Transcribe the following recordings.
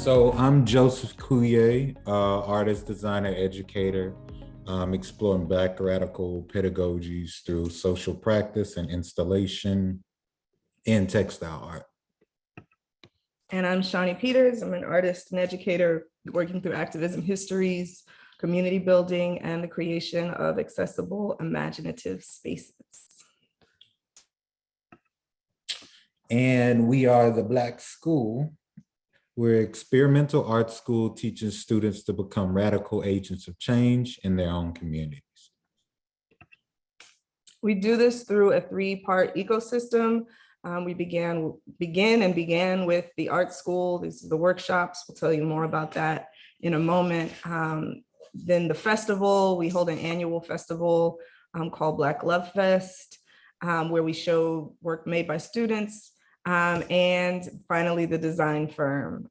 So I'm Joseph Cuillier, artist, designer, educator, exploring Black radical pedagogies through social practice and installation and textile art. And I'm Shani Peters. I'm an artist and educator working through activism histories, community building, and the creation of accessible, imaginative spaces. And we are the Black School. We're an experimental art school teaching students to become radical agents of change in their own communities. We do this through a three-part ecosystem. We began with the art school. These are the workshops. We'll tell you more about that in a moment. Then the festival, we hold an annual festival called Black Love Fest, where we show work made by students. And finally, the design firm,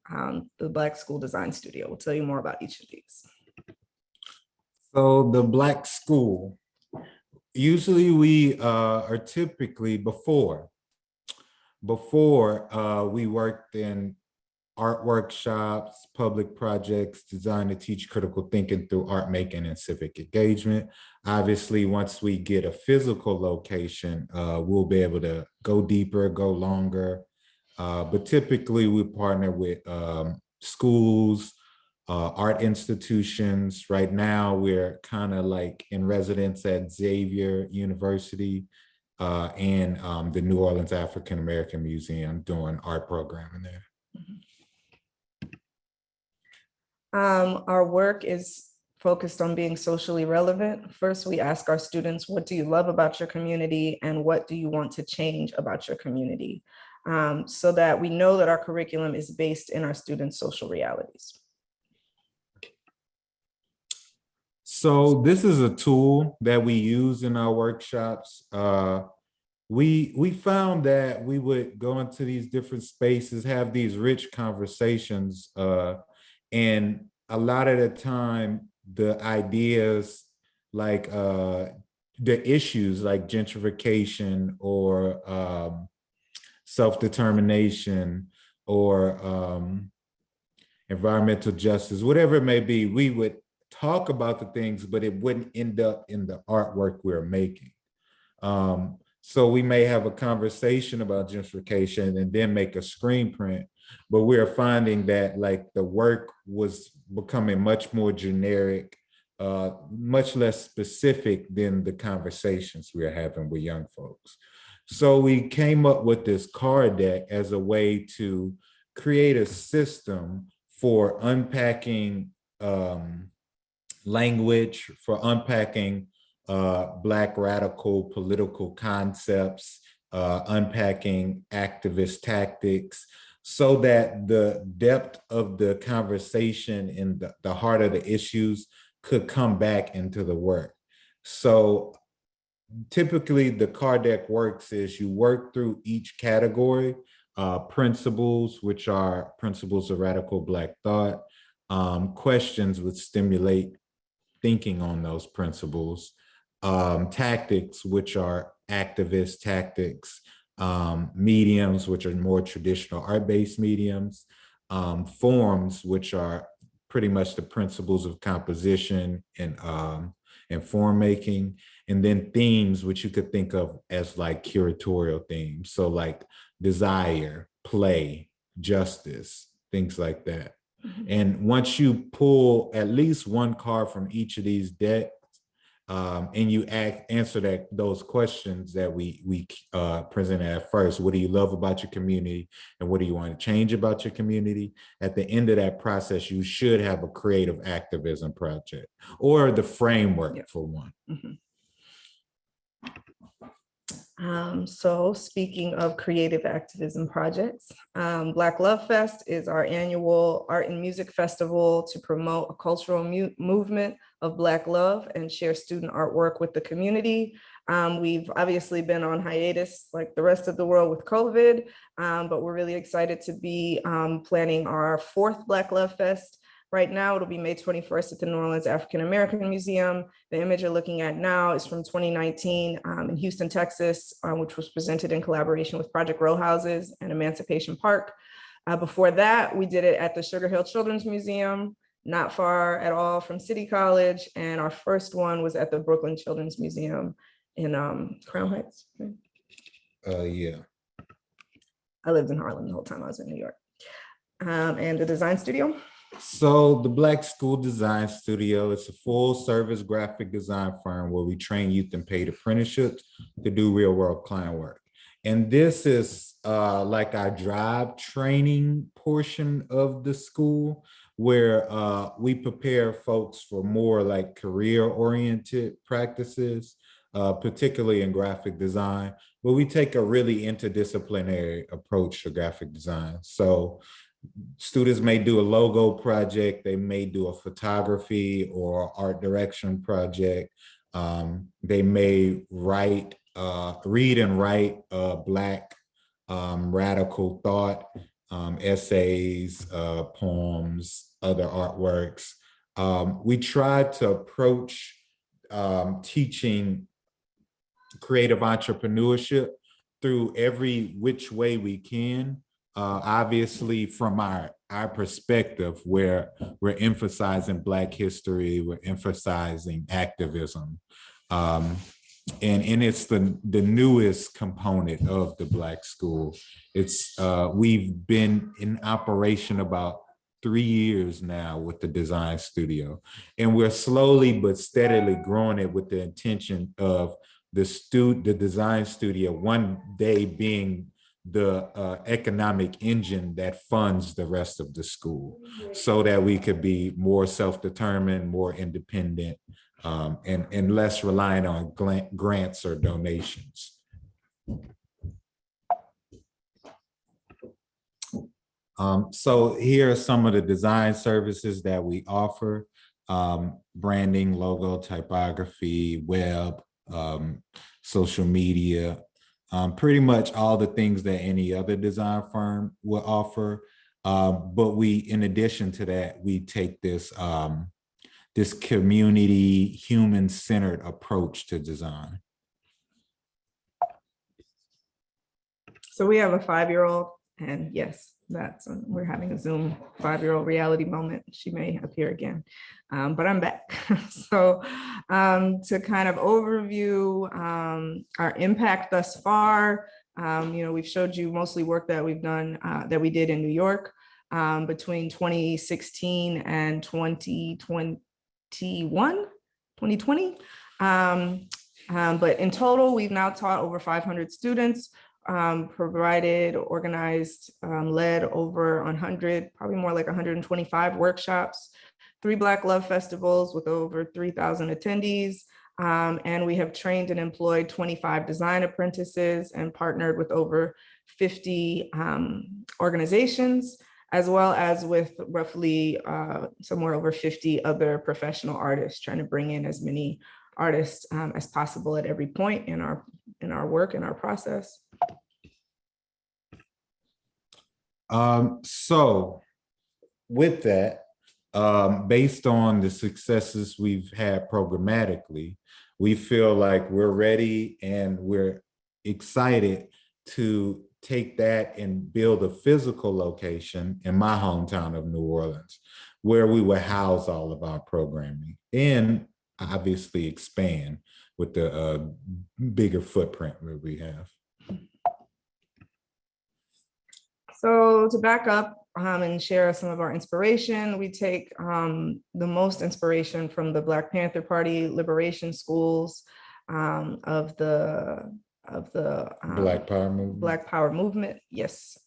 the Black School Design Studio. We'll tell you more about each of these. So the Black School, usually we are typically before we worked in art workshops, public projects designed to teach critical thinking through art making and civic engagement. Obviously, once we get a physical location, we'll be able to go deeper, go longer. But typically we partner with schools, art institutions. Right now, we're kind of like in residence at Xavier University and the New Orleans African American Museum doing art programming there. Our work is focused on being socially relevant. First, we ask our students, what do you love about your community and what do you want to change about your community? So that we know that our curriculum is based in our students' social realities. So this is a tool that we use in our workshops. We found that we would go into these different spaces, have these rich conversations, and a lot of the time, the ideas like the issues like gentrification or self-determination or environmental justice, whatever it may be, we would talk about the things, but it wouldn't end up in the artwork we're making. So we may have a conversation about gentrification and then make a screen print, but we're finding that like the work was becoming much more generic, much less specific than the conversations we're having with young folks. So we came up with this card deck as a way to create a system for unpacking language, for unpacking Black radical political concepts, unpacking activist tactics, so that the depth of the conversation and the heart of the issues could come back into the work. So typically the card deck works is you work through each category, principles, which are principles of radical Black thought, questions which stimulate thinking on those principles, tactics, which are activist tactics, mediums, which are more traditional art-based mediums, forms, which are pretty much the principles of composition and form making, and then themes, which you could think of as like curatorial themes. So like desire, play, justice, things like that. And once you pull at least one card from each of these decks, and you answer those questions that we presented at first. What do you love about your community? And what do you want to change about your community? At the end of that process, you should have a creative activism project or the framework for one. So speaking of creative activism projects, Black Love Fest is our annual art and music festival to promote a cultural movement of Black love and share student artwork with the community. We've obviously been on hiatus like the rest of the world with COVID, but we're really excited to be planning our 4th Black Love Fest. Right now, it'll be May 21st at the New Orleans African American Museum. The image you're looking at now is from 2019 in Houston, Texas, which was presented in collaboration with Project Row Houses and Emancipation Park. Before that, we did it at the Sugar Hill Children's Museum, not far at all from City College. And our first one was at the Brooklyn Children's Museum in Crown Heights. Yeah. I lived in Harlem the whole time I was in New York. And the design studio. So the Black School Design Studio, it's a full service graphic design firm where we train youth and paid apprenticeships to do real world client work. And this is like our job training portion of the school, where we prepare folks for more like career oriented practices, particularly in graphic design, but we take a really interdisciplinary approach to graphic design. So students may do a logo project, they may do a photography or art direction project. They may read and write Black radical thought, essays, poems, other artworks. We try to approach teaching creative entrepreneurship through every which way we can. Obviously, from our perspective, where we're emphasizing Black history, we're emphasizing activism. And it's the newest component of the Black School. It's we've been in operation about 3 years now with the design studio, and we're slowly but steadily growing it with the intention of the design studio one day being the economic engine that funds the rest of the school, so that we could be more self-determined, more independent, and less reliant on grants or donations. So here are some of the design services that we offer: branding, logo, typography, web, social media, pretty much all the things that any other design firm will offer. But we, in addition to that, we take this this community, human-centered approach to design. So we have a 5-year-old, and yes, we're having a Zoom 5-year-old reality moment. She may appear again, but I'm back. So to kind of overview our impact thus far, we've showed you mostly work that we've done, that we did in New York between 2016 and 2020. But in total, we've now taught over 500 students, provided, organized, led over 100, probably more like 125 workshops, 3 Black Love Festivals with over 3,000 attendees. And we have trained and employed 25 design apprentices and partnered with over 50 organizations, as well as with roughly somewhere over 50 other professional artists, trying to bring in as many artists as possible at every point in our work, in our process. So with that, based on the successes we've had programmatically, we feel like we're ready and we're excited to take that and build a physical location in my hometown of New Orleans, where we will house all of our programming and obviously expand with the bigger footprint that we have. So to back up and share some of our inspiration, we take the most inspiration from the Black Panther Party liberation schools of the Black Power movement. Black Power movement. Yes,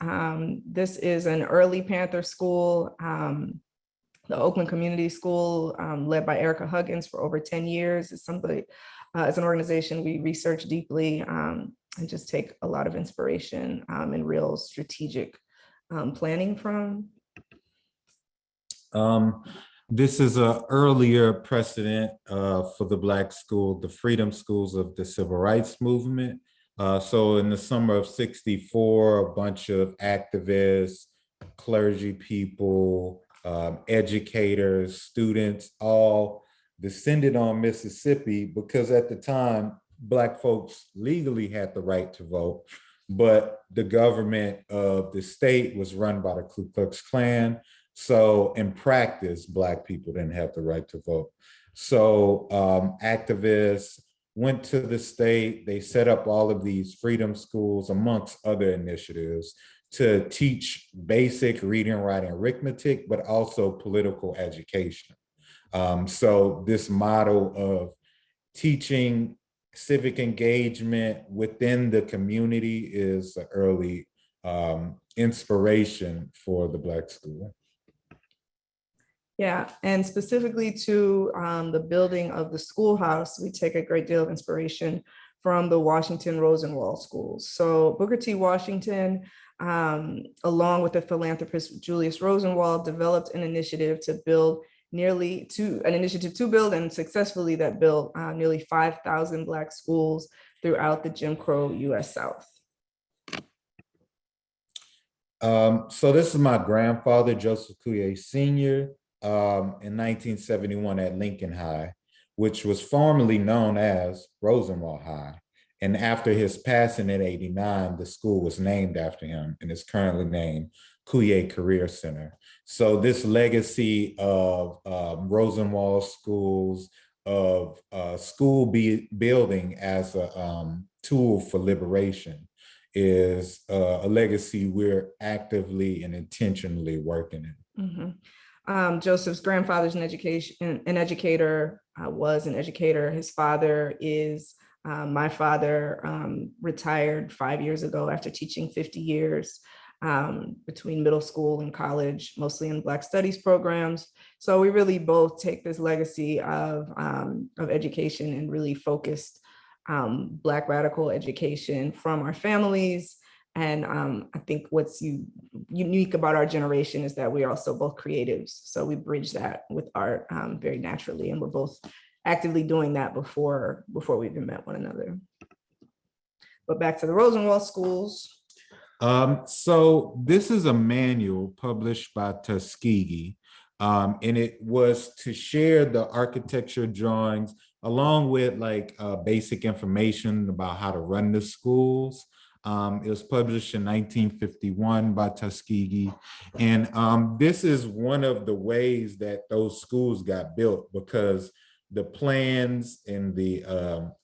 this is an early Panther school, the Oakland Community School, led by Erica Huggins for over 10 years. It's somebody, as an organization, we research deeply and just take a lot of inspiration and real strategic planning from. This is an earlier precedent for the Black school, the freedom schools of the Civil Rights Movement. So in the summer of '64, a bunch of activists, clergy people, educators, students, all descended on Mississippi because at the time, Black folks legally had the right to vote, but the government of the state was run by the Ku Klux Klan. So in practice, Black people didn't have the right to vote. So activists went to the state, they set up all of these freedom schools, amongst other initiatives, to teach basic reading, writing, arithmetic, but also political education. So this model of teaching civic engagement within the community is an early inspiration for the Black School. Yeah, and specifically to the building of the schoolhouse, we take a great deal of inspiration from the Washington Rosenwald schools. So Booker T. Washington, along with the philanthropist Julius Rosenwald, developed an initiative to build and successfully that built nearly 5,000 Black schools throughout the Jim Crow US South. So this is my grandfather, Joseph Cuillier Sr., in 1971 at Lincoln High, which was formerly known as Rosenwald High. And after his passing in '89, the school was named after him and is currently named Cuillier Career Center. So this legacy of Rosenwald schools, of building as a tool for liberation is a legacy we're actively and intentionally working in. Mm-hmm. Joseph's grandfather's was an educator. His father is my father, retired 5 years ago after teaching 50 years between middle school and college, mostly in Black studies programs. So we really both take this legacy of education and really focused Black radical education from our families. And I think what's unique about our generation is that we are also both creatives. So we bridge that with art very naturally. And we're both actively doing that before we even met one another. But back to the Rosenwald schools. So this is a manual published by Tuskegee, and it was to share the architecture drawings along with basic information about how to run the schools. It was published in 1951 by Tuskegee. And this is one of the ways that those schools got built, because the plans and the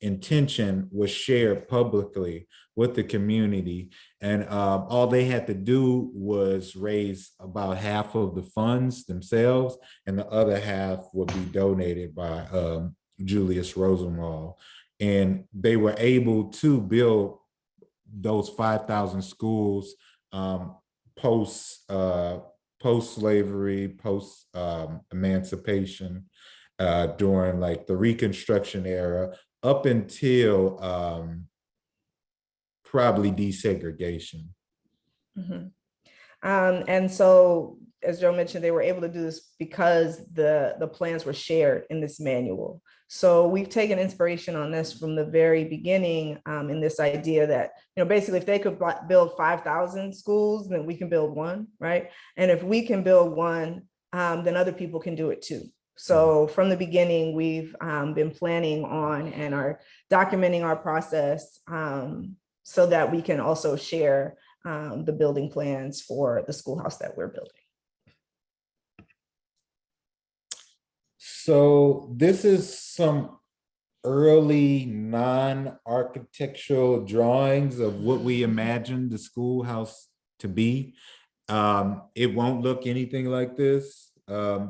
intention was shared publicly with the community. And all they had to do was raise about half of the funds themselves, and the other half would be donated by Julius Rosenwald. And they were able to build those 5,000 schools post-slavery, post-emancipation, during the Reconstruction era, up until probably desegregation. Mm-hmm. And so, as Joe mentioned, they were able to do this because the plans were shared in this manual. So we've taken inspiration on this from the very beginning, in this idea that, basically if they could build 5,000 schools, then we can build one, right? And if we can build one, then other people can do it too. So from the beginning, we've been planning on and are documenting our process so that we can also share the building plans for the schoolhouse that we're building. So this is some early non-architectural drawings of what we imagined the schoolhouse to be. It won't look anything like this.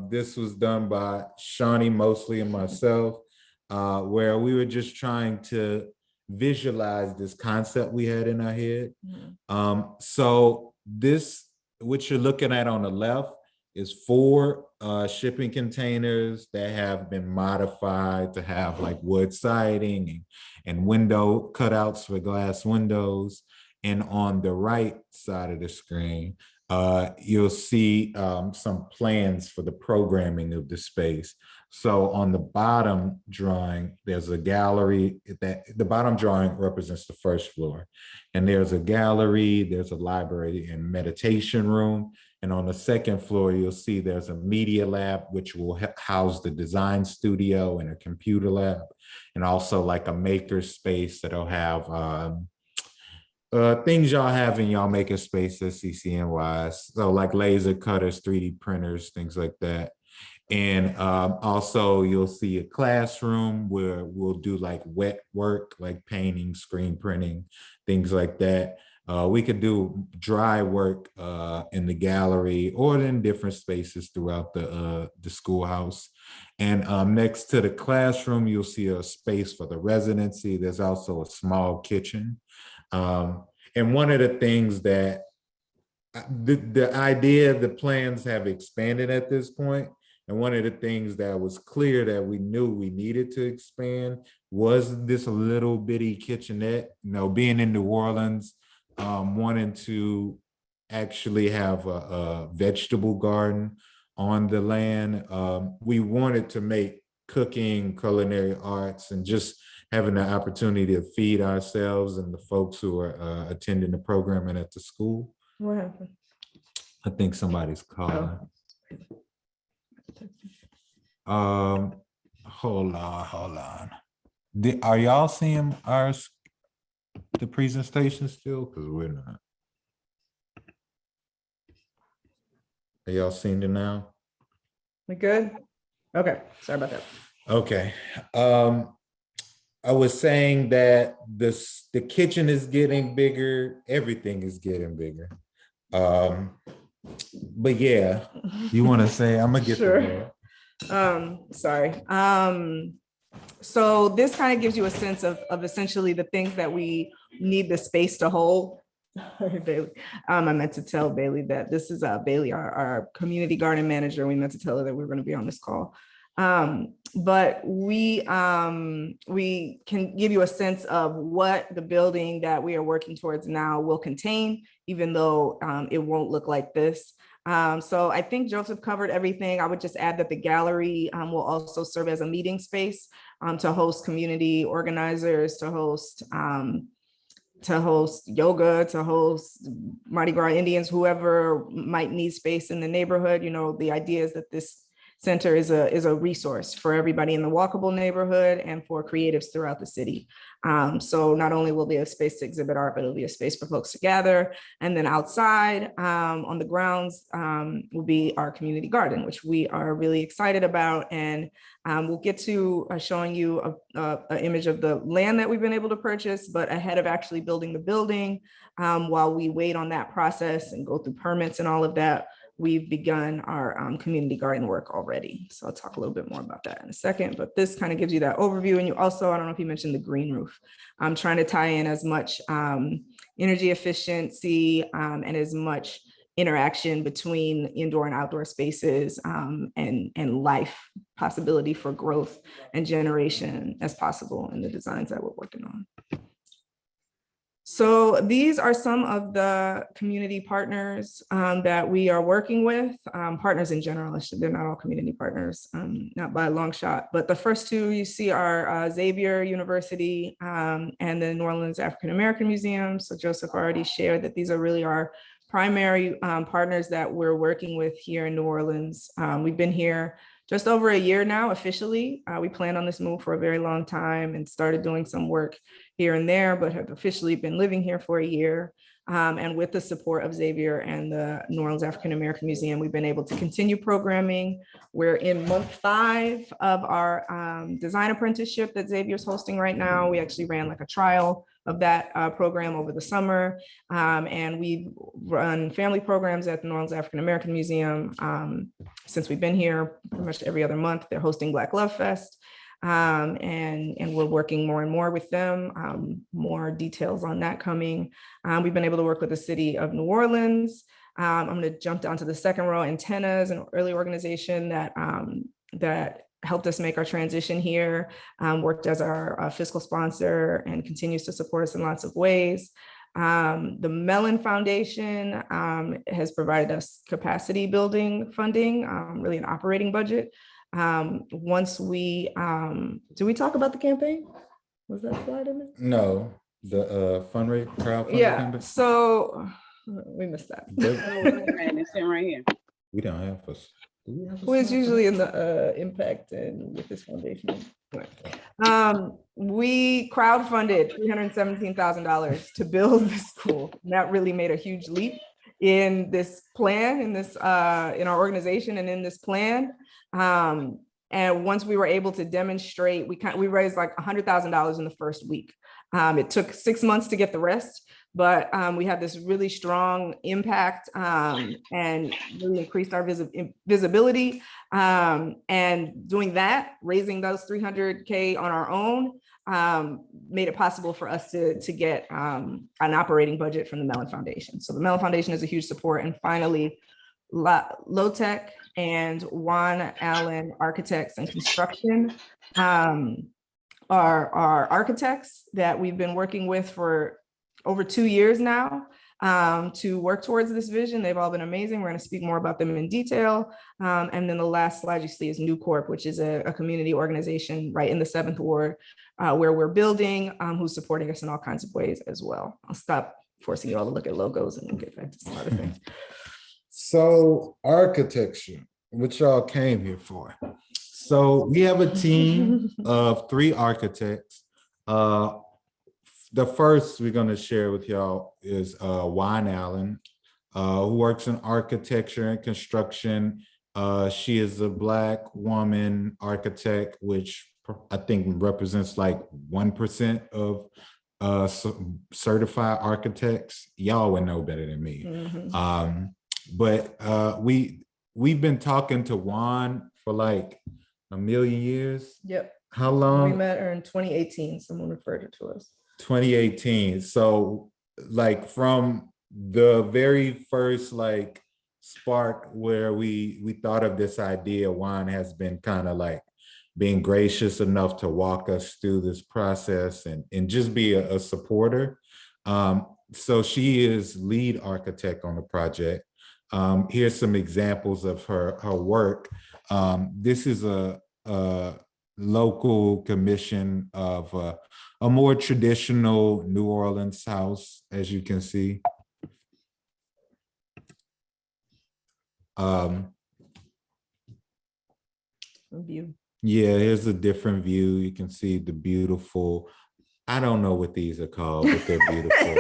This was done by Shani mostly and myself, where we were just trying to visualize this concept we had in our head. Mm-hmm. So this, what you're looking at on the left, is 4 shipping containers that have been modified to have wood siding and window cutouts for glass windows. And on the right side of the screen, you'll see some plans for the programming of the space. So on the bottom drawing, there's a gallery. The bottom drawing represents the first floor. And there's a gallery, there's a library and meditation room. And on the second floor, you'll see there's a media lab, which will house the design studio and a computer lab, and also a maker space that'll have things y'all have in y'all maker space at CCNYs. So like laser cutters, 3D printers, things like that. And also you'll see a classroom where we'll do like wet work, like painting, screen printing, things like that. We could do dry work in the gallery or in different spaces throughout the schoolhouse. And next to the classroom, you'll see a space for the residency. There's also a small kitchen. And one of the things that the plans have expanded at this point. And one of the things that was clear that we knew we needed to expand was this little bitty kitchenette. You know, being in New Orleans, wanting to actually have a vegetable garden on the land. We wanted to make cooking, culinary arts, and just having the opportunity to feed ourselves and the folks who are attending the programming at the school. What happened? I think somebody's calling. Hold on. Are y'all seeing the presentation still? Because we're not. Are y'all seeing it now? We good? Okay, sorry about that. Okay. I was saying that the kitchen is getting bigger, everything is getting bigger. But yeah, you want to say, I'm gonna get sure. Sorry. So this kind of gives you a sense of essentially the things that we need the space to hold. Bailey. I meant to tell Bailey that this is Bailey, our community garden manager. We meant to tell her that we were going to be on this call. But we can give you a sense of what the building that we are working towards now will contain, even though it won't look like this. So I think Joseph covered everything. I would just add that the gallery will also serve as a meeting space to host community organizers, to host yoga, to host Mardi Gras Indians, whoever might need space in the neighborhood. You know, the idea is that this center is a resource for everybody in the walkable neighborhood and for creatives throughout the city. So not only will be a space to exhibit art, but it'll be a space for folks to gather. And then outside on the grounds will be our community garden, which we are really excited about. And we'll get to showing you an image of the land that we've been able to purchase, but ahead of actually building the building, while we wait on that process and go through permits and all of that, we've begun our community garden work already. So I'll talk a little bit more about that in a second, but this kind of gives you that overview. And you also, I don't know if you mentioned the green roof. I'm trying to tie in as much energy efficiency and as much interaction between indoor and outdoor spaces and life possibility for growth and generation as possible in the designs that we're working on. So these are some of the community partners that we are working with, partners in general. They're not all community partners, not by a long shot, but the first two you see are Xavier University and the New Orleans African American Museum. So Joseph already shared that these are really our primary partners that we're working with here in New Orleans. We've been here just over a year now, officially. We planned on this move for a very long time and started doing some work here and there, but have officially been living here for a year. And with the support of Xavier and the New Orleans African American Museum, we've been able to continue programming. We're in month 5 of our design apprenticeship that Xavier's hosting right now. We actually ran like a trial of that program over the summer. And we've run family programs at the New Orleans African American Museum since we've been here pretty much every other month. They're hosting Black Love Fest. And we're working more and more with them, more details on that coming. We've been able to work with the city of New Orleans. I'm going to jump down to the second row. Antennas, an early organization that helped us make our transition here, worked as our fiscal sponsor and continues to support us in lots of ways. The Mellon Foundation has provided us capacity building funding, really an operating budget. Once we, did we talk about the campaign? Was that slide in there? No, the crowdfunding. Yeah, campaign? So we missed that. It's sitting right here. We don't have us. Well, it's usually in the impact and with this foundation. we crowdfunded $317,000 to build this school. And that really made a huge leap in this plan, in our organization and in this plan. And once we were able to demonstrate, we raised like $100,000 in the first week. It took 6 months to get the rest, but we had this really strong impact and really increased our visibility. And doing that, raising those $300K on our own, made it possible for us to get an operating budget from the Mellon Foundation. So the Mellon Foundation is a huge support. And finally, Low Tech and Juan Allen Architects and Construction are architects that we've been working with for over 2 years now to work towards this vision. They've all been amazing. We're going to speak more about them in detail. And then the last slide you see is New Corp, which is a community organization right in the 7th Ward where we're building, who's supporting us in all kinds of ways as well. I'll stop forcing you all to look at logos and we'll get back to some other things. So architecture, which y'all came here for. So we have a team of 3 architects. The first we're going to share with y'all is Juan Allen, who works in architecture and construction. She is a Black woman architect, which I think represents like 1% of certified architects. Y'all would know better than me. Mm-hmm. But we've been talking to Juan for like a million years. Yep. How long? We met her in 2018. Someone referred her to us. 2018. So like from the very first like spark where we thought of this idea, Juan has been kind of like being gracious enough to walk us through this process and just be a supporter. So she is lead architect on the project. Here's some examples of her work. This is a local commission of a more traditional New Orleans house, as you can see. View. Yeah, here's a different view. You can see the beautiful, I don't know what these are called, but they're beautiful.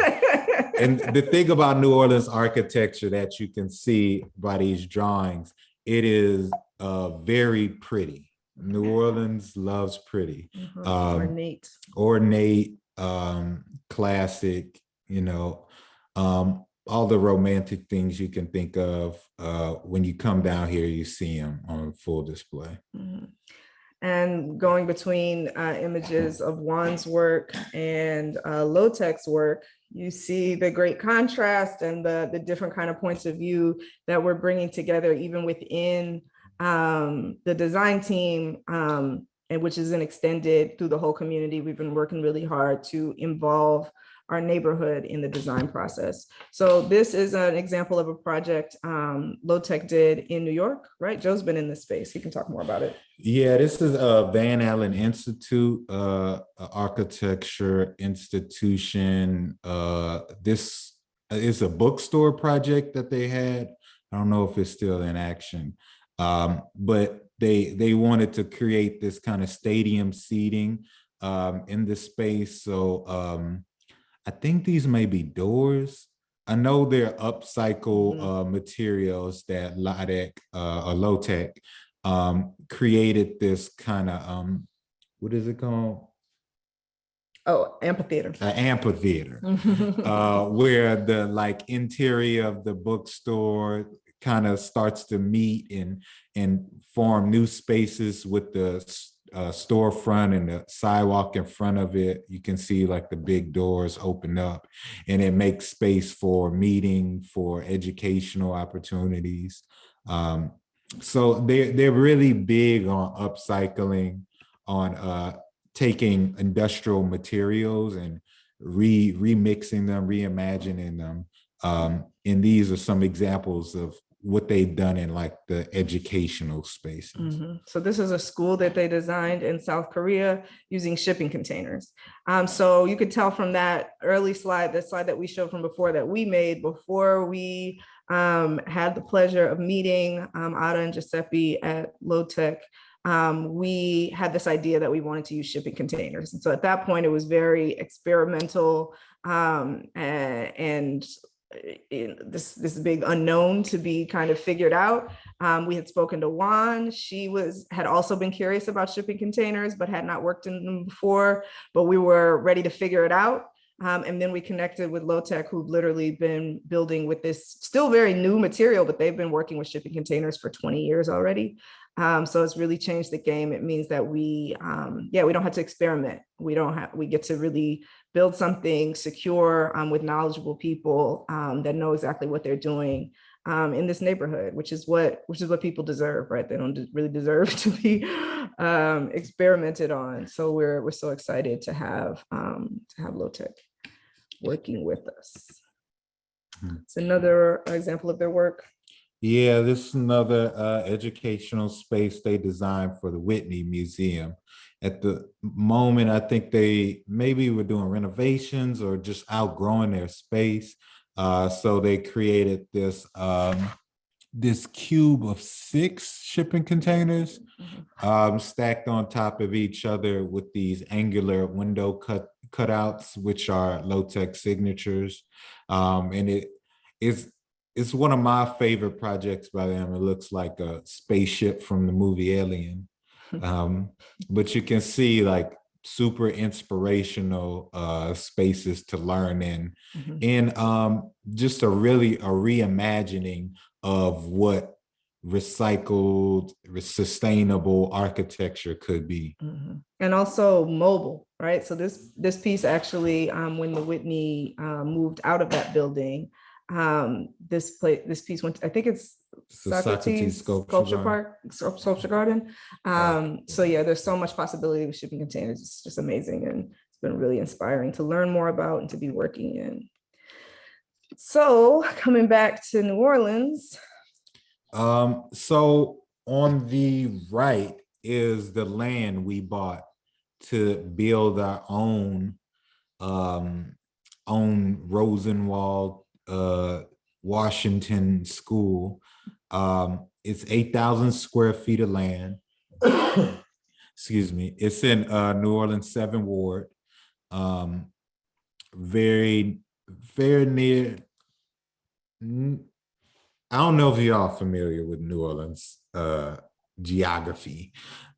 And the thing about New Orleans architecture that you can see by these drawings, it is very pretty. New Orleans loves pretty. Ornate. Ornate, classic, you know, all the romantic things you can think of. When you come down here, you see them on full display. Mm-hmm. And going between images of Juan's work and Low Tech's work, you see the great contrast and the different kind of points of view that we're bringing together, even within the design team, and which is extended through the whole community. We've been working really hard to involve our neighborhood in the design process. So this is an example of a project Low Tech did in New York, right? Joe's been in this space. He can talk more about it. Yeah, this is a Van Allen Institute, architecture institution. This is a bookstore project that they had. I don't know if it's still in action, but they wanted to create this kind of stadium seating in this space. So I think these may be doors. I know they're upcycle materials that Low Tech created this kind of, what is it called? Oh, amphitheater. An amphitheater, where the like interior of the bookstore kind of starts to meet and form new spaces with the storefront and the sidewalk in front of it. You can see like the big doors open up and it makes space for meeting, for educational opportunities. So they're really big on upcycling, on taking industrial materials and remixing them, reimagining them. And these are some examples of what they've done in like the educational spaces. Mm-hmm. So this is a school that they designed in South Korea using shipping containers. So you could tell from that early slide, the slide that we showed from before that we made before we had the pleasure of meeting Ada and Giuseppe at Low Tech. we had this idea that we wanted to use shipping containers. And so at that point, it was very experimental, and this big unknown to be kind of figured out. We had spoken to Juan. She had also been curious about shipping containers, but had not worked in them before, but we were ready to figure it out. And then we connected with Low-Tech, who've literally been building with this still very new material, but they've been working with shipping containers for 20 years already. So it's really changed the game. It means that we don't have to experiment. We get to really build something secure with knowledgeable people that know exactly what they're doing in this neighborhood, which is what people deserve, right? They don't really deserve to be experimented on. So we're so excited to have Low-Tech working with us. It's another example of their work. Yeah, this is another educational space they designed for the Whitney Museum. At the moment, I think they maybe were doing renovations or just outgrowing their space. So they created this this cube of 6 shipping containers stacked on top of each other with these angular window cutouts, which are Low-Tech signatures. And it's one of my favorite projects by them. It looks like a spaceship from the movie Alien. But you can see like super inspirational spaces to learn in, and just a reimagining of what recycled, sustainable architecture could be. And also mobile, right? So this piece actually, when the Whitney moved out of that building, this piece went, I think it's Socrates Sculpture Garden. So yeah, there's so much possibility with shipping containers. It's just amazing, and it's been really inspiring to learn more about and to be working in. So coming back to New Orleans. So on the right is the land we bought to build our own Rosenwald Washington school. It's 8,000 square feet of land. Excuse me. It's in New Orleans 7th Ward. Very near. I don't know if y'all are familiar with New Orleans geography,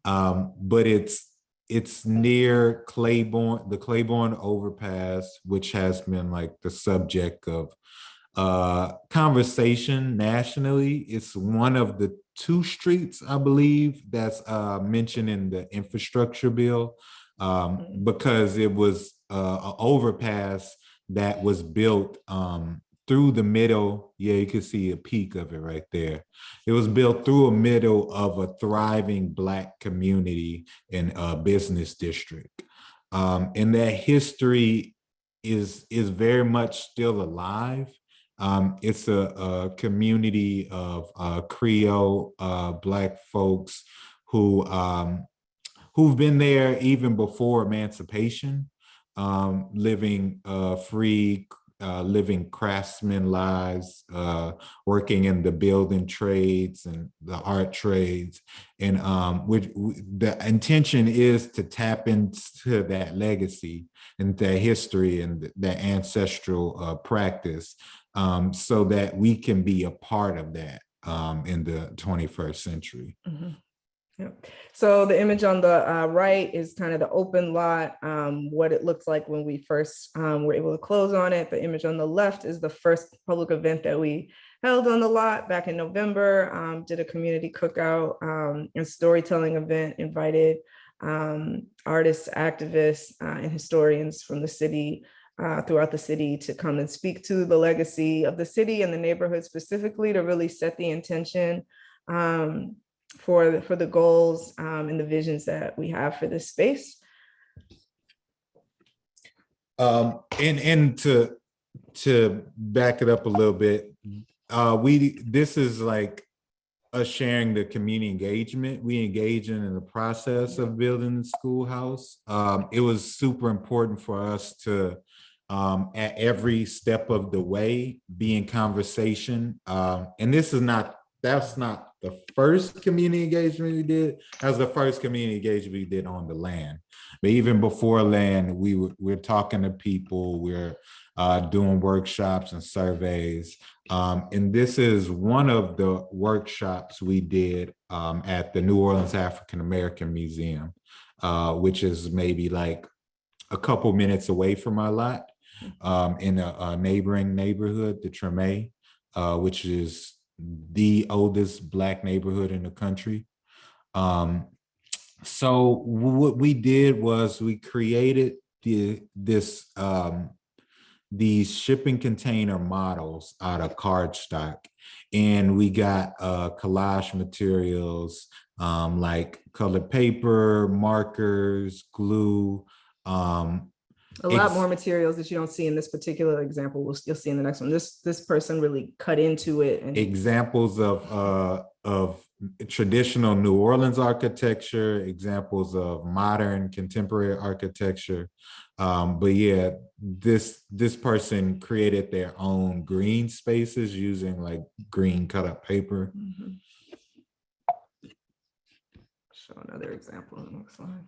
but it's near Claiborne, the Claiborne overpass, which has been like the subject of conversation nationally. It's one of the 2 streets, I believe, that's mentioned in the infrastructure bill, because it was an overpass that was built through the middle. Yeah, you can see a peak of it right there. It was built through a middle of a thriving Black community in a business district. And that history is very much still alive. It's a community of Creole Black folks who've been there even before emancipation, living free, living craftsman lives, working in the building trades and the art trades. And the intention is to tap into that legacy and that history and that ancestral practice, so that we can be a part of that in the 21st century. Yeah. So the image on the right is kind of the open lot, what it looks like when we first were able to close on it. The image on the left is the first public event that we held on the lot back in November, did a community cookout and storytelling event, invited artists, activists, and historians from the city, throughout the city, to come and speak to the legacy of the city and the neighborhood specifically, to really set the intention for the goals and the visions that we have for this space. And to back it up a little bit, this is like us sharing the community engagement we engage in the process of building the schoolhouse. It was super important for us to at every step of the way be in conversation. And this is not that's not the first community engagement we did. That was the first community engagement we did on the land. But even before land, we're talking to people, we're doing workshops and surveys. And this is one of the workshops we did at the New Orleans African American Museum, which is maybe like a couple minutes away from our lot, in a neighboring neighborhood, the Treme, which is the oldest Black neighborhood in the country. So what we did was we created these shipping container models out of cardstock, and we got collage materials like colored paper, markers, glue. A lot more materials that you don't see in this particular example. You'll see in the next one. This person really cut into it. And examples of traditional New Orleans architecture, examples of modern contemporary architecture. But yeah, this person created their own green spaces using like green cut up paper. Mm-hmm. Show another example on the next slide.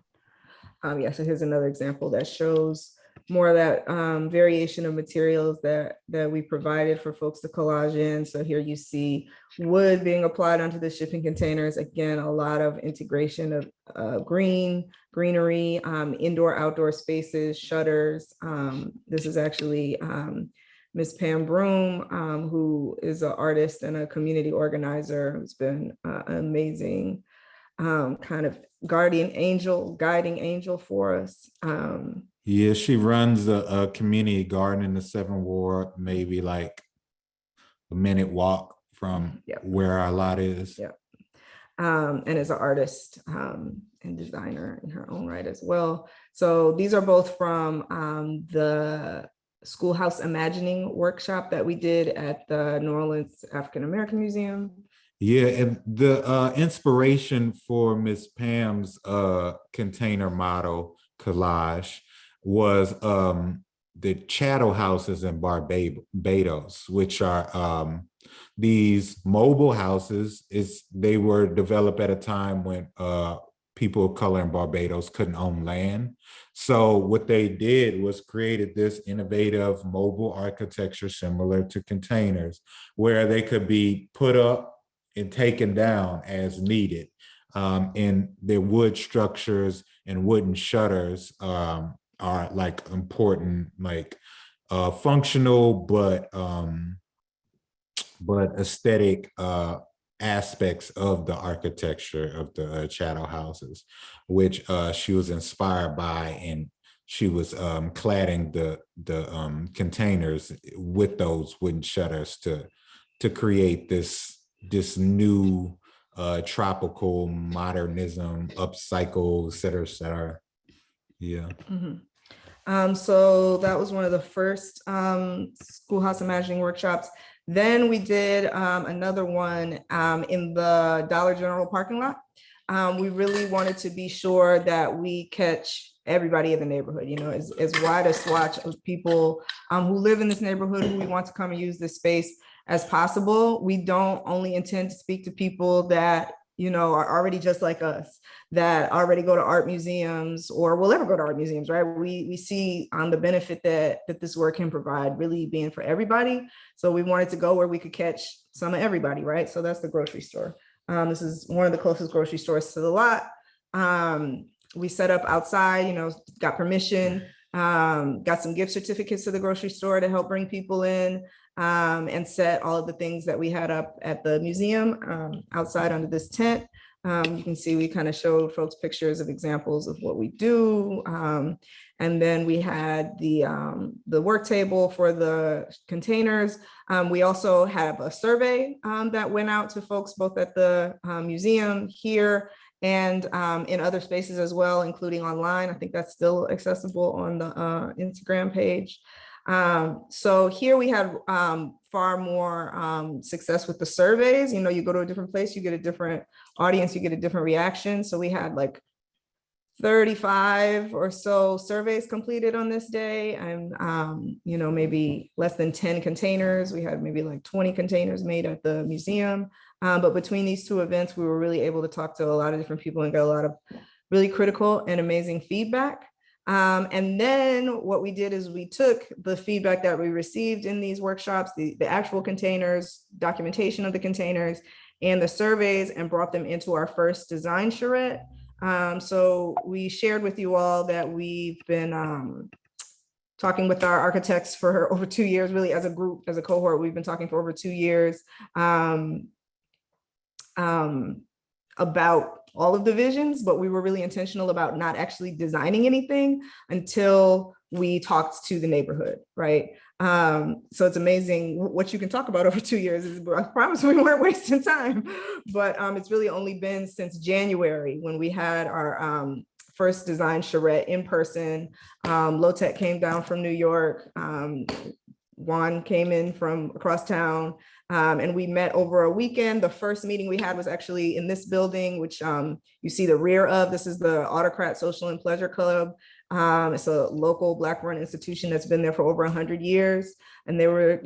Yeah, so here's another example that shows more of that variation of materials that we provided for folks to collage in. So here you see wood being applied onto the shipping containers. Again, a lot of integration of greenery, indoor, outdoor spaces, shutters. This is actually Ms. Pam Broom, who is an artist and a community organizer who's been amazing kind of guiding angel for us. Yeah, she runs a community garden in the 7th Ward, maybe like a minute walk from where our lot is. Yeah. And is an artist and designer in her own right as well. So these are both from the Schoolhouse Imagining workshop that we did at the New Orleans African American Museum. Yeah, and the inspiration for Miss Pam's container model collage was the chattel houses in Barbados, which are these mobile houses. They were developed at a time when people of color in Barbados couldn't own land. So what they did was created this innovative mobile architecture similar to containers, where they could be put up and taken down as needed. And their wood structures and wooden shutters are like important, like functional, but aesthetic aspects of the architecture of the chattel houses, which she was inspired by, and she was cladding the containers with those wooden shutters to create this new tropical modernism, upcycle, et cetera, et cetera. Yeah. Mm-hmm. So that was one of the first Schoolhouse Imagining workshops. Then we did another one in the Dollar General parking lot. We really wanted to be sure that we catch everybody in the neighborhood, you know, as wide a swatch of people who live in this neighborhood, who we want to come and use this space as possible. We don't only intend to speak to people that, you know, are already just like us, that already go to art museums or will ever go to art museums, right? We see the benefit that this work can provide, really being for everybody. So we wanted to go where we could catch some of everybody, right? So that's the grocery store. This is one of the closest grocery stores to the lot. We set up outside, you know, got permission, got some gift certificates to the grocery store to help bring people in, and set all of the things that we had up at the museum outside under this tent. You can see we kind of showed folks pictures of examples of what we do. And then we had the work table for the containers. We also have a survey that went out to folks both at the museum here and in other spaces as well, including online. I think that's still accessible on the Instagram page. So here we had far more success with the surveys. You know, you go to a different place, you get a different audience, you get a different reaction. So we had like 35 or so surveys completed on this day, and you know, maybe less than 10 containers. We had maybe like 20 containers made at the museum. But between these two events, we were really able to talk to a lot of different people and get a lot of really critical and amazing feedback. And then what we did is we took the feedback that we received in these workshops, the actual containers, documentation of the containers, and the surveys, and brought them into our first design charrette. So we shared with you all that we've been talking with our architects for over 2 years, really as a group, as a cohort. We've been talking for over 2 years about all of the visions, but we were really intentional about not actually designing anything until we talked to the neighborhood, right? So it's amazing what you can talk about over 2 years. I promise we weren't wasting time, but it's really only been since January when we had our first design charrette in person. Lotec came down from New York. Juan came in from across town, and we met over a weekend. The first meeting we had was actually in this building, which you see the rear of. This is the Autocrat Social and Pleasure Club. It's a local Black-run institution that's been there for over 100 years. And they were,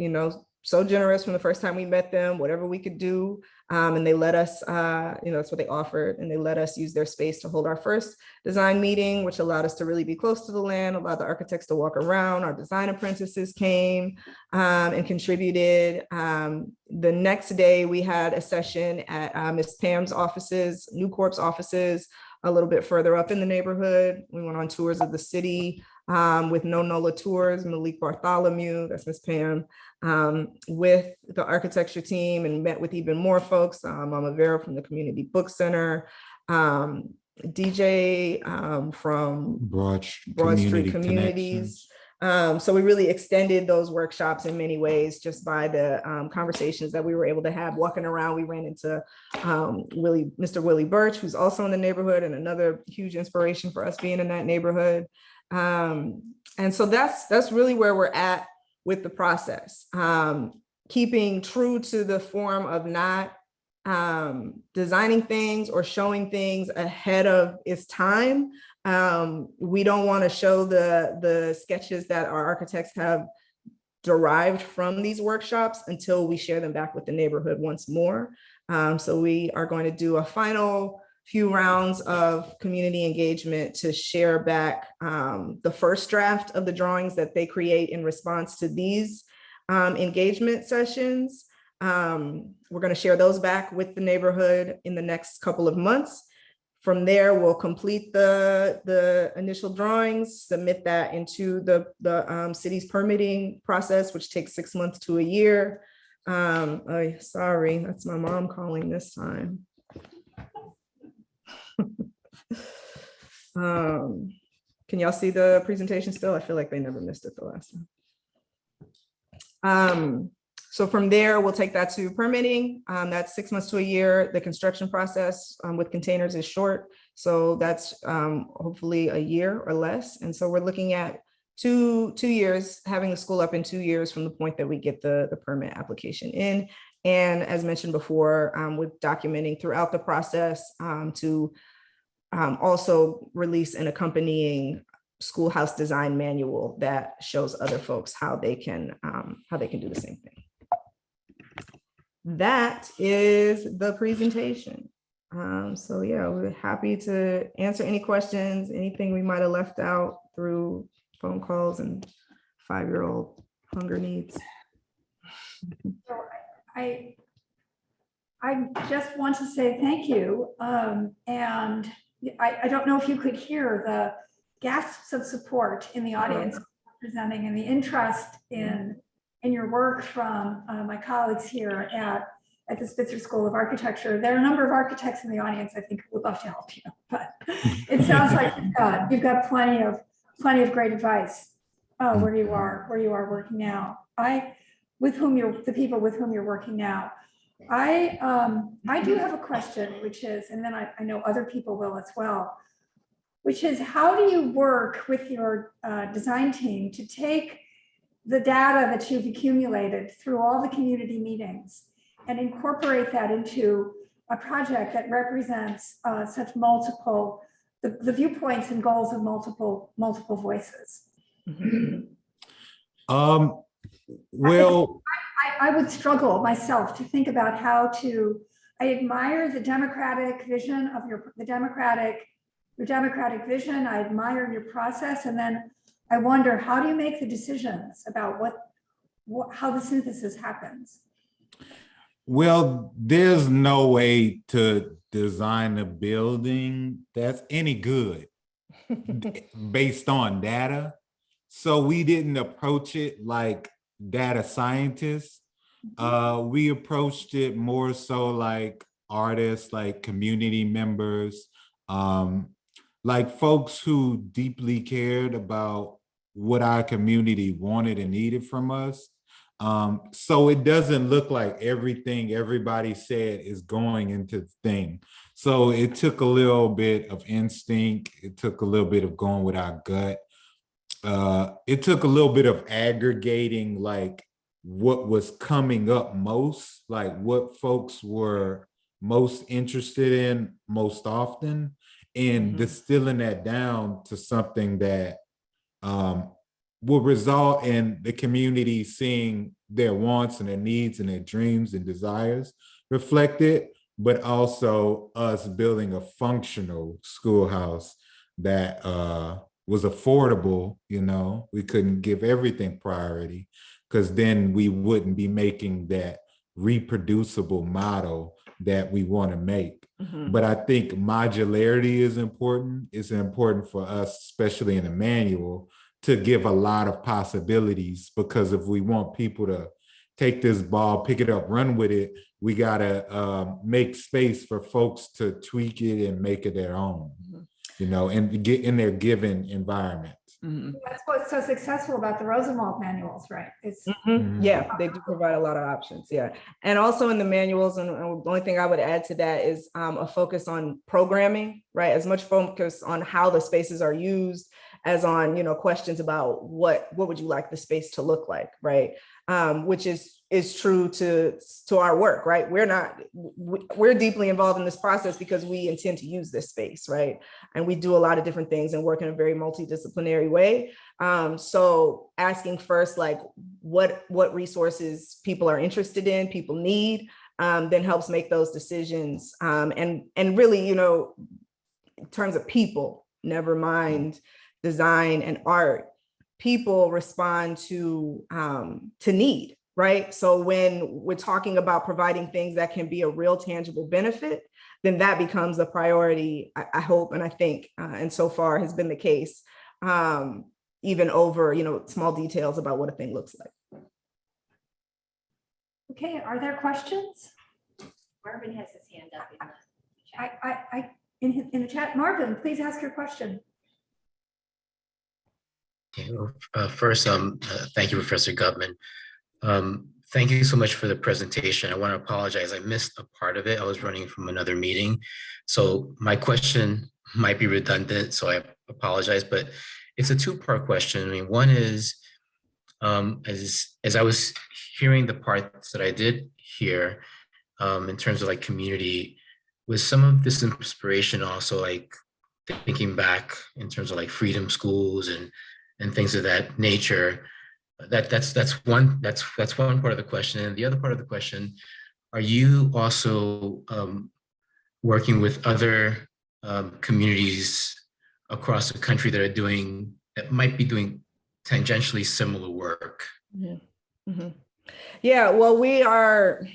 so generous from the first time we met them, whatever we could do. And they let us, that's what they offered. And they let us use their space to hold our first design meeting, which allowed us to really be close to the land, allowed the architects to walk around. Our design apprentices came and contributed. The next day we had a session at Ms. Pam's offices, New Corp's offices, a little bit further up in the neighborhood. We went on tours of the city with No Nola Tours, Malik Bartholomew, that's Ms. Pam, with the architecture team, and met with even more folks, Mama Vera from the Community Book Center, DJ from Broad Street Communities. So we really extended those workshops in many ways just by the conversations that we were able to have. Walking around, we ran into Mr. Willie Birch, who's also in the neighborhood and another huge inspiration for us being in that neighborhood. And so that's really where we're at with the process. Keeping true to the form of not designing things or showing things ahead of its time. We don't want to show the sketches that our architects have derived from these workshops until we share them back with the neighborhood once more. So we are going to do a final few rounds of community engagement to share back the first draft of the drawings that they create in response to these engagement sessions. We're going to share those back with the neighborhood in the next couple of months. From there, we'll complete the initial drawings, submit that into the city's permitting process, which takes 6 months to a year. Sorry, that's my mom calling this time. Can y'all see the presentation still? I feel like they never missed it the last time. So from there, we'll take that to permitting. That's 6 months to a year. The construction process with containers is short. So that's hopefully a year or less. And so we're looking at two years, having the school up in 2 years from the point that we get the permit application in. And as mentioned before, with documenting throughout the process to also release an accompanying schoolhouse design manual that shows other folks how they can do the same thing. That is the presentation. So yeah, we're happy to answer any questions, anything we might have left out through phone calls and 5-year-old hunger needs. So I just want to say thank you. And I don't know if you could hear the gasps of support in the audience presenting and the interest in your work from my colleagues here at the Spitzer School of Architecture. There are a number of architects in the audience I think who would love to help you, but it sounds like you've got plenty of great advice where you are working now. The people with whom you're working now. I do have a question, which is, and then I know other people will as well, which is, how do you work with your design team to take the data that you've accumulated through all the community meetings and incorporate that into a project that represents such multiple, the viewpoints and goals of multiple voices? Well, I would struggle myself to think about how to I admire the democratic vision of your democratic vision. I admire your process. And then I wonder, how do you make the decisions about how the synthesis happens? Well, there's no way to design a building that's any good based on data. So we didn't approach it like data scientists. We approached it more so like artists, like community members, like folks who deeply cared about what our community wanted and needed from us. So it doesn't look like everything everybody said is going into the thing. So it took a little bit of instinct. It took a little bit of going with our gut. It took a little bit of aggregating like what was coming up most, like what folks were most interested in most often, and distilling that down to something that will result in the community seeing their wants and their needs and their dreams and desires reflected, but also us building a functional schoolhouse that was affordable. You know, we couldn't give everything priority because then we wouldn't be making that reproducible model that we want to make. But I think modularity is important. It's important for us, especially in a manual, to give a lot of possibilities, because if we want people to take this ball, pick it up, run with it, we gotta make space for folks to tweak it and make it their own, you know, and get in their given environment. That's what's so successful about the Rosenwald manuals, right? It's Yeah, they do provide a lot of options. Yeah. And also in the manuals, and the only thing I would add to that is a focus on programming, right? As much focus on how the spaces are used as on, you know, questions about what would you like the space to look like, right? Which is true to our work, right? We're deeply involved in this process because we intend to use this space, right? And we do a lot of different things and work in a very multidisciplinary way. So asking first, like what resources people are interested in, people need, then helps make those decisions. And really, you know, in terms of people, never mind design and art, people respond to need, right? So when we're talking about providing things that can be a real tangible benefit, then that becomes a priority, I hope, and I think, and so far has been the case, even over, you know, small details about what a thing looks like. okay. Are there questions? Marvin has his hand up in the chat. In the chat, Marvin, please ask your question. Okay, well, first, thank you, Professor Gutman. Thank you so much for the presentation. I want to apologize. I missed a part of it. I was running from another meeting. So my question might be redundant, so I apologize, but it's a two-part question. I mean, one is, as I was hearing the parts that I did hear, in terms of like community, with some of this inspiration also like thinking back in terms of like freedom schools and things of that nature. That's one part of the question. And the other part of the question, are you also working with other communities across the country that might be doing tangentially similar work? Yeah, well, we are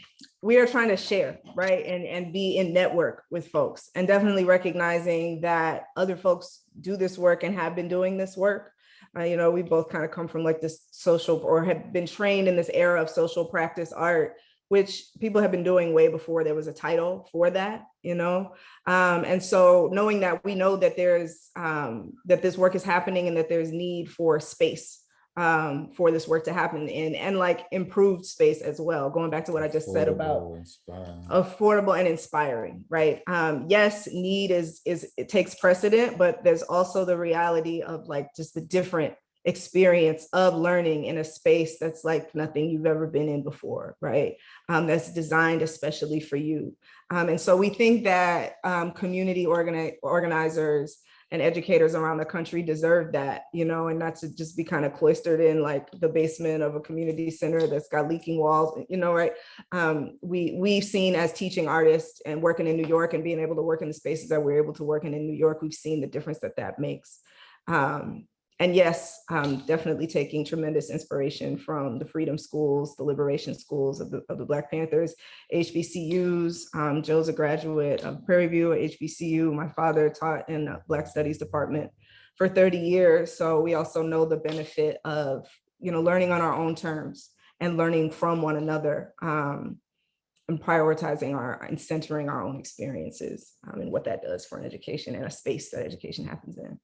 trying to share, right? And be in network with folks, and definitely recognizing that other folks do this work and have been doing this work. You know, we both kind of come from like this social, or have been trained in this era of social practice art, which people have been doing way before there was a title for that, you know? And so knowing that, we know that there's, that this work is happening and that there's need for space for this work to happen in, and like improved space as well. Going back to what I just said about affordable and inspiring, right? Yes, need it takes precedent, but there's also the reality of like just the different experience of learning in a space that's like nothing you've ever been in before, right? That's designed especially for you. And so we think that community organizers and educators around the country deserve that, you know, and not to just be kind of cloistered in like the basement of a community center that's got leaking walls, you know, right? We've seen as teaching artists and working in New York and being able to work in the spaces that we're able to work in New York, we've seen the difference that that makes. And yes, definitely taking tremendous inspiration from the freedom schools, the liberation schools of the Black Panthers, HBCUs. Joe's a graduate of Prairie View at HBCU. My father taught in the Black Studies department for 30 years. So we also know the benefit of, you know, learning on our own terms and learning from one another, and prioritizing and centering our own experiences, and what that does for an education and a space that education happens in.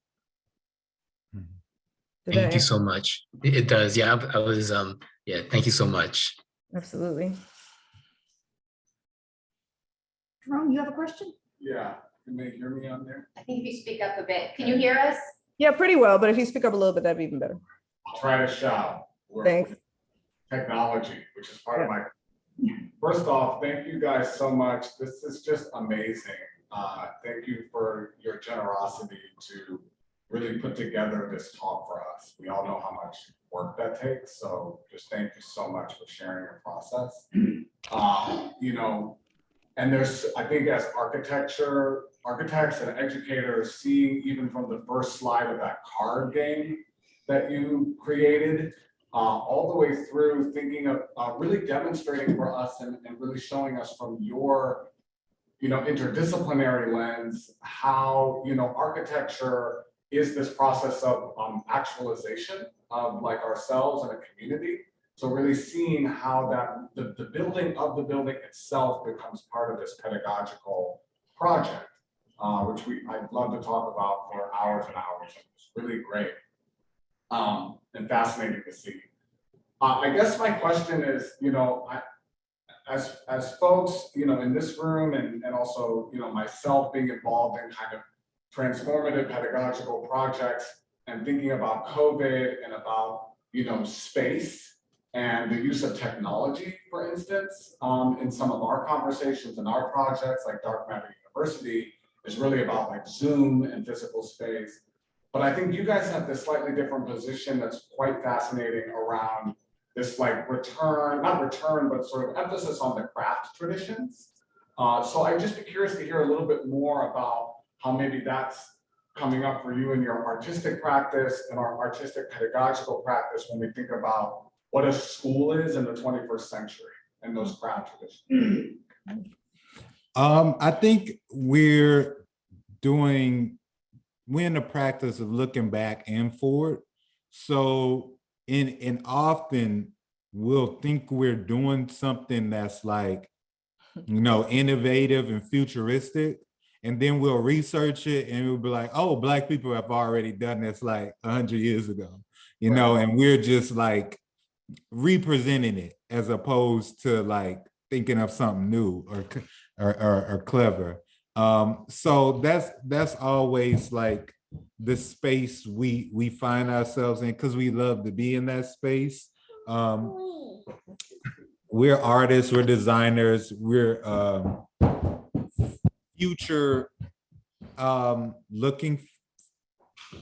Thank you so much. It does. Yeah, I was, yeah, thank you so much. Absolutely. Jerome, you have a question? Yeah, can they hear me on there? I think if you speak up a bit, can you hear us? Yeah, pretty well, but if you speak up a little bit, that'd be even better. I'll try to shout. We're Thanks. Technology, which is part of my, first off, thank you guys so much. This is just amazing. Thank you for your generosity to really put together this talk for us. We all know how much work that takes, so just thank you so much for sharing your process. You know, and there's, I think as architects and educators, seeing even from the first slide of that card game that you created, all the way through thinking of really demonstrating for us and really showing us from your, you know, interdisciplinary lens, how, you know, architecture is this process of actualization of like ourselves and a community. So really seeing how that the building of the building itself becomes part of this pedagogical project, which I'd love to talk about for hours and hours. It's really great and fascinating to see. I guess my question is, you know, as folks, you know, in this room and also, you know, myself being involved in kind of transformative pedagogical projects and thinking about COVID and about, you know, space and the use of technology, for instance, in some of our conversations and our projects like Dark Matter University is really about like Zoom and physical space. But I think you guys have this slightly different position that's quite fascinating around this like not return, but sort of emphasis on the craft traditions. So I'd just be curious to hear a little bit more about how maybe that's coming up for you in your artistic practice and our artistic pedagogical practice when we think about what a school is in the 21st century and those craft traditions. I think we're in the practice of looking back and forward. So and often we'll think we're doing something that's like, you know, innovative and futuristic. And then we'll research it and we'll be like, oh, Black people have already done this like 100 years ago, you know, and we're just like representing it as opposed to like thinking of something new or clever. So that's always like the space we find ourselves in because we love to be in that space. We're artists, we're designers, we're future looking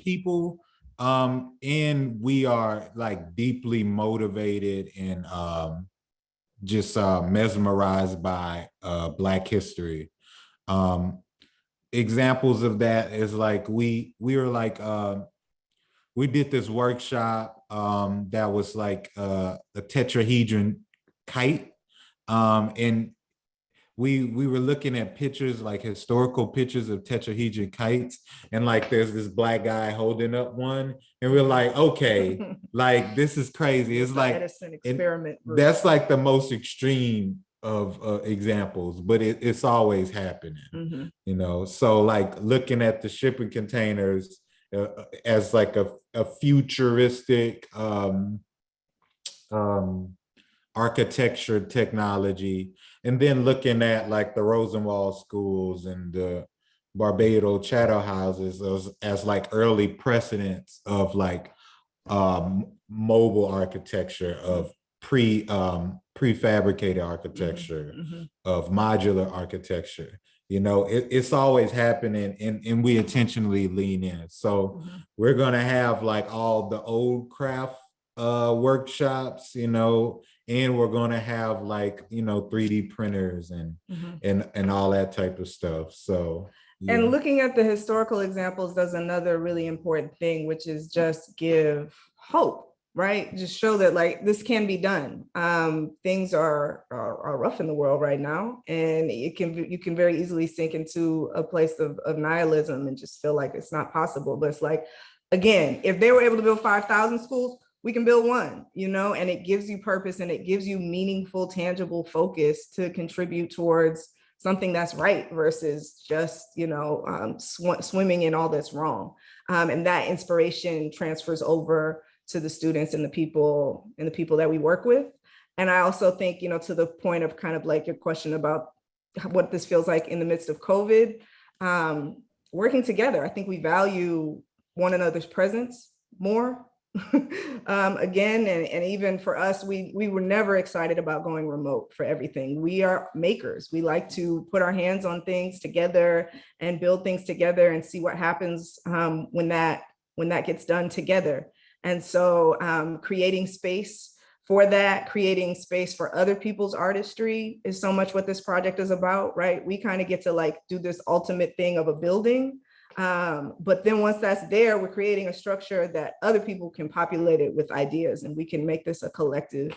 people, and we are like deeply motivated and just mesmerized by Black history. Examples of that is like we were like we did this workshop that was like a tetrahedron kite, and we were looking at pictures, like historical pictures of tetrahedron kites, and like there's this Black guy holding up one, and we're like, okay, like this is crazy. It's like Edison experiment. that's like the most extreme of examples, but it's always happening, you know. So like looking at the shipping containers as like a futuristic architecture technology, and then looking at like the Rosenwald schools and the Barbados chattel houses as like early precedents of like mobile architecture, of prefabricated architecture, of modular architecture, it's always happening, and we intentionally lean in. So we're gonna have like all the old craft workshops, and we're gonna have like 3D printers and all that type of stuff. So yeah. And looking at the historical examples does another really important thing, which is just give hope, right? Just show that like this can be done. Things are rough in the world right now, and you can very easily sink into a place of nihilism and just feel like it's not possible. But it's like, again, if they were able to build 5,000 schools, we can build one, and it gives you purpose and it gives you meaningful, tangible focus to contribute towards something that's right versus just, swimming in all that's wrong. And that inspiration transfers over to the students and the people that we work with. And I also think, to the point of kind of like your question about what this feels like in the midst of COVID, working together, I think we value one another's presence more. Again, and even for us, we were never excited about going remote for everything. We are makers. We like to put our hands on things together and build things together and see what happens when that gets done together. And so creating space for that, creating space for other people's artistry is so much what this project is about, right? We kind of get to like do this ultimate thing of a building. But then once that's there, we're creating a structure that other people can populate it with ideas, and we can make this a collective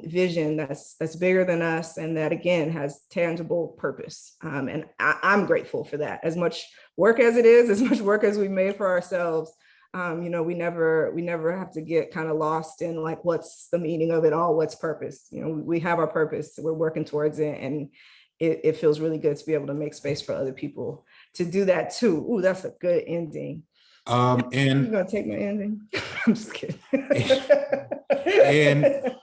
vision that's bigger than us, and that again has tangible purpose. And I'm grateful for that. As much work as it is, as much work as we made for ourselves, we never have to get kind of lost in like, what's the meaning of it all? What's purpose? We have our purpose, we're working towards it, and it feels really good to be able to make space for other people to do that too. Ooh, that's a good ending. And You're gonna take my ending? I'm just kidding. And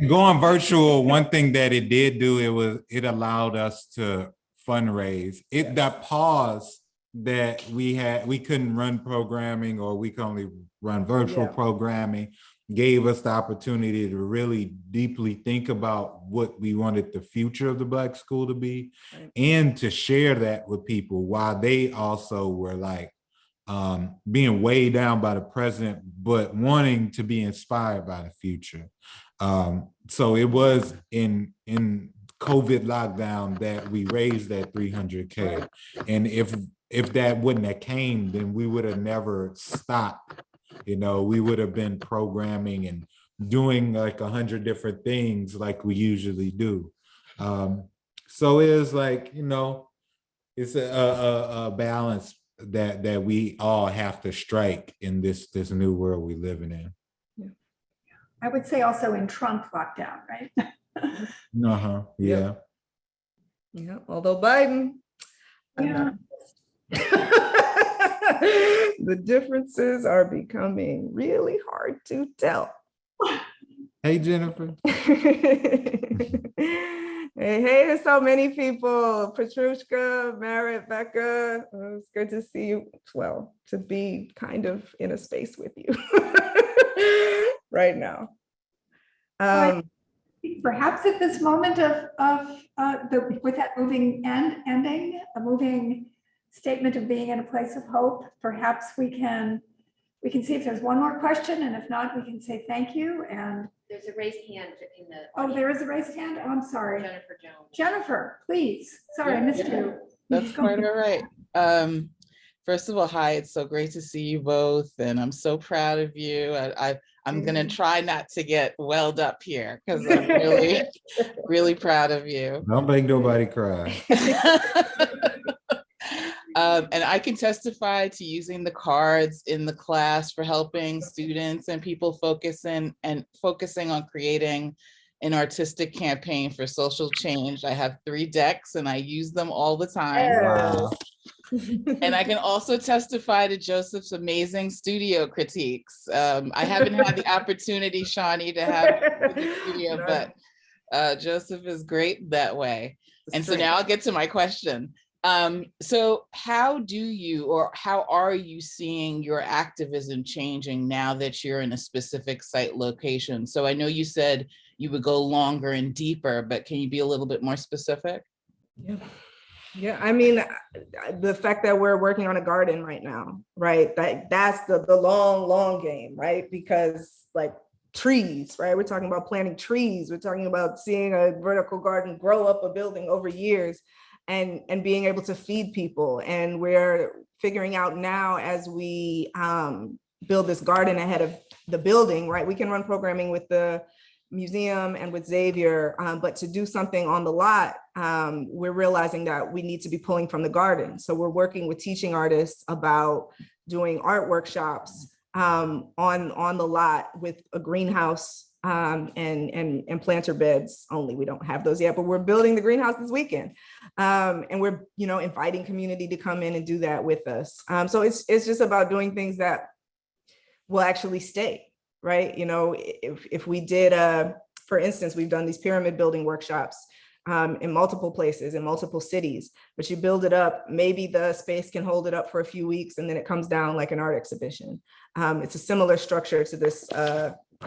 going virtual, one thing that it did do, it allowed us to fundraise. That pause that we couldn't run programming, or we could only run virtual programming, gave us the opportunity to really deeply think about what we wanted the future of the Black school to be, and to share that with people while they also were like being weighed down by the present, but wanting to be inspired by the future. So it was in COVID lockdown that we raised that 300K. And if that wouldn't have came, then we would have never stopped. We would have been programming and doing like 100 different things like we usually do. So it was like, it's a balance that we all have to strike in this new world we're living in. I would say also in Trump lockdown, right? Yeah. Yeah. Although Biden, the differences are becoming really hard to tell. Hey, Jennifer. Hey, there's so many people. Petrushka, Merritt, Becca. It's good to see you. Well, to be kind of in a space with you right now. Perhaps at this moment with that moving ending, a moving statement of being in a place of hope, perhaps we can see if there's one more question, and if not, we can say thank you. And there's a raised hand in the. Oh, there is a raised hand. Oh, I'm sorry. Jennifer Jones. Jennifer, please. Sorry, I missed you. That's quite all right. First of all, hi, it's so great to see you both, and I'm so proud of you. I'm gonna try not to get welled up here because I'm really, really proud of you. Don't make nobody cry. And I can testify to using the cards in the class for helping students and people focusing on creating an artistic campaign for social change. I have 3 decks and I use them all the time. Wow. And I can also testify to Joseph's amazing studio critiques. I haven't had the opportunity, Shani, to have the studio, but Joseph is great that way. And so now I'll get to my question. So how are you seeing your activism changing now that you're in a specific site location? So I know you said you would go longer and deeper, but can you be a little bit more specific? Yeah. Yeah, I mean, the fact that we're working on a garden right now, right? That's the long game, right? Because like trees, right? We're talking about planting trees. We're talking about seeing a vertical garden grow up a building over years and being able to feed people. And we're figuring out now as we build this garden ahead of the building, right? We can run programming with the museum and with Xavier, but to do something on the lot, we're realizing that we need to be pulling from the garden. So we're working with teaching artists about doing art workshops on the lot with a greenhouse and planter beds only. We don't have those yet, but we're building the greenhouse this weekend. And we're, inviting community to come in and do that with us. So it's just about doing things that will actually stay. Right? If we did, for instance, we've done these pyramid building workshops in multiple places, in multiple cities, but you build it up, maybe the space can hold it up for a few weeks and then it comes down like an art exhibition. It's a similar structure to this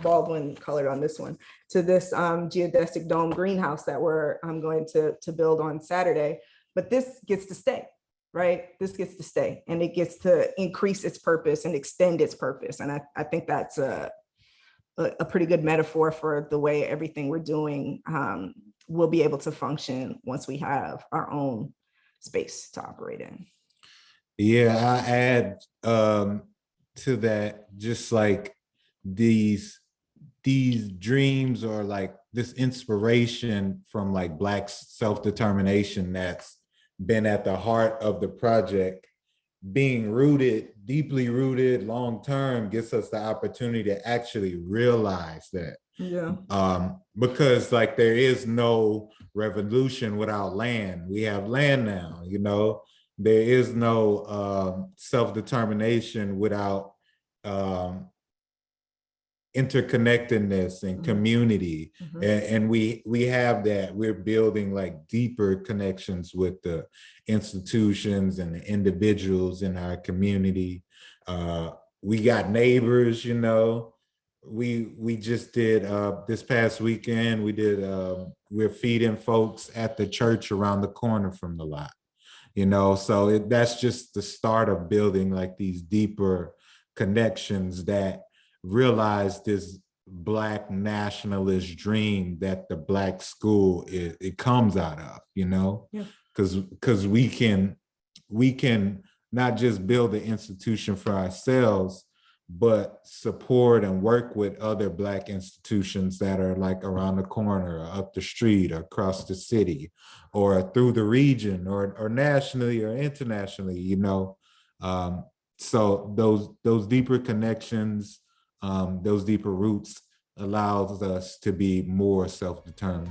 Baldwin colored on this one, to this geodesic dome greenhouse that we're going to build on Saturday, but this gets to stay. Right? This gets to stay and it gets to increase its purpose and extend its purpose. And I think that's a pretty good metaphor for the way everything we're doing will be able to function once we have our own space to operate in. Yeah, I add to that, just like these dreams or like this inspiration from like Black self-determination that's been at the heart of the project, being rooted, deeply rooted, long-term, gives us the opportunity to actually realize that. Yeah. Because like there is no revolution without land. We have land now, there is no self-determination without interconnectedness and community. And we have that. We're building like deeper connections with the institutions and the individuals in our community. We got neighbors, we just did this past weekend, we're feeding folks at the church around the corner from the lot, so that's just the start of building like these deeper connections that realize this Black nationalist dream that the Black school it comes out of, because we can not just build the institution for ourselves, but support and work with other Black institutions that are like around the corner or up the street or across the city or through the region or nationally or internationally, so those deeper connections, those deeper roots allows us to be more self-determined.